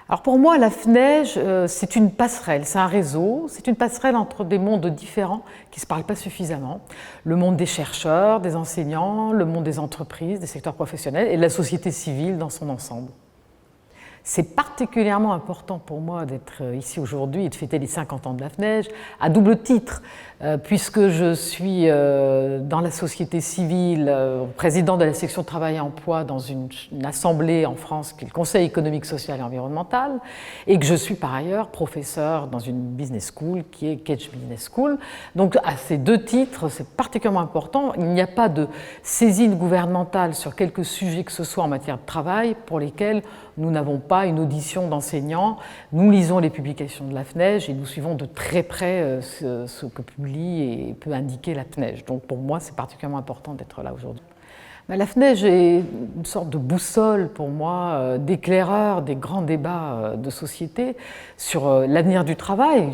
Alors pour moi, la FNEJ, c'est une passerelle, c'est un réseau, c'est une passerelle entre des mondes différents qui ne se parlent pas suffisamment. Le monde des chercheurs, des enseignants, le monde des entreprises, des secteurs professionnels et de la société civile dans son ensemble. C'est particulièrement important pour moi d'être ici aujourd'hui et de fêter les 50 ans de la FNEJ, à double titre, puisque je suis dans la société civile, président de la section Travail et Emploi dans une assemblée en France qui est le Conseil économique, social et environnemental, et que je suis par ailleurs professeur dans une business school qui est Kedge Business School. Donc à ces deux titres, c'est particulièrement important. Il n'y a pas de saisine gouvernementale sur quelque sujet que ce soit en matière de travail pour lesquels nous n'avons pas une audition d'enseignants. Nous lisons les publications de la FNEJ et nous suivons de très près ce que publie et peut indiquer la FNEJ. Donc pour moi, c'est particulièrement important d'être là aujourd'hui. La FNEJ est une sorte de boussole pour moi, d'éclaireur des grands débats de société sur l'avenir du travail.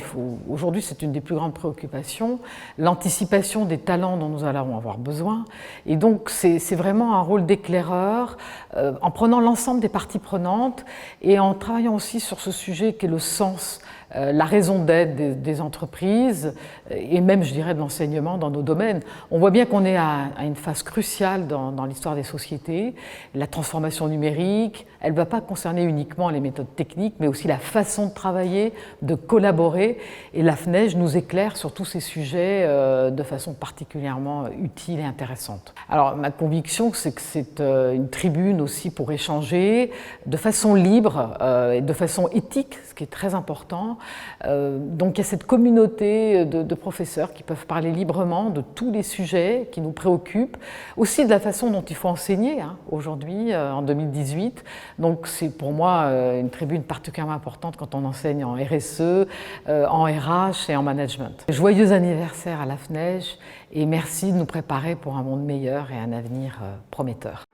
Aujourd'hui, c'est une des plus grandes préoccupations, l'anticipation des talents dont nous allons avoir besoin. Et donc, c'est vraiment un rôle d'éclaireur en prenant l'ensemble des parties prenantes et en travaillant aussi sur ce sujet qui est le sens, la raison d'être des entreprises et même, je dirais, de l'enseignement dans nos domaines. On voit bien qu'on est à une phase cruciale dans l'histoire des sociétés. La transformation numérique, elle ne va pas concerner uniquement les méthodes techniques, mais aussi la façon de travailler, de collaborer. Et la FNEJ nous éclaire sur tous ces sujets de façon particulièrement utile et intéressante. Alors, ma conviction, c'est que c'est une tribune aussi pour échanger de façon libre et de façon éthique, ce qui est très important. Donc il y a cette communauté de professeurs qui peuvent parler librement de tous les sujets qui nous préoccupent, aussi de la façon dont il faut enseigner aujourd'hui, en 2018. Donc c'est pour moi une tribune particulièrement importante quand on enseigne en RSE, en RH et en management. Joyeux anniversaire à la FNEJ et merci de nous préparer pour un monde meilleur et un avenir prometteur.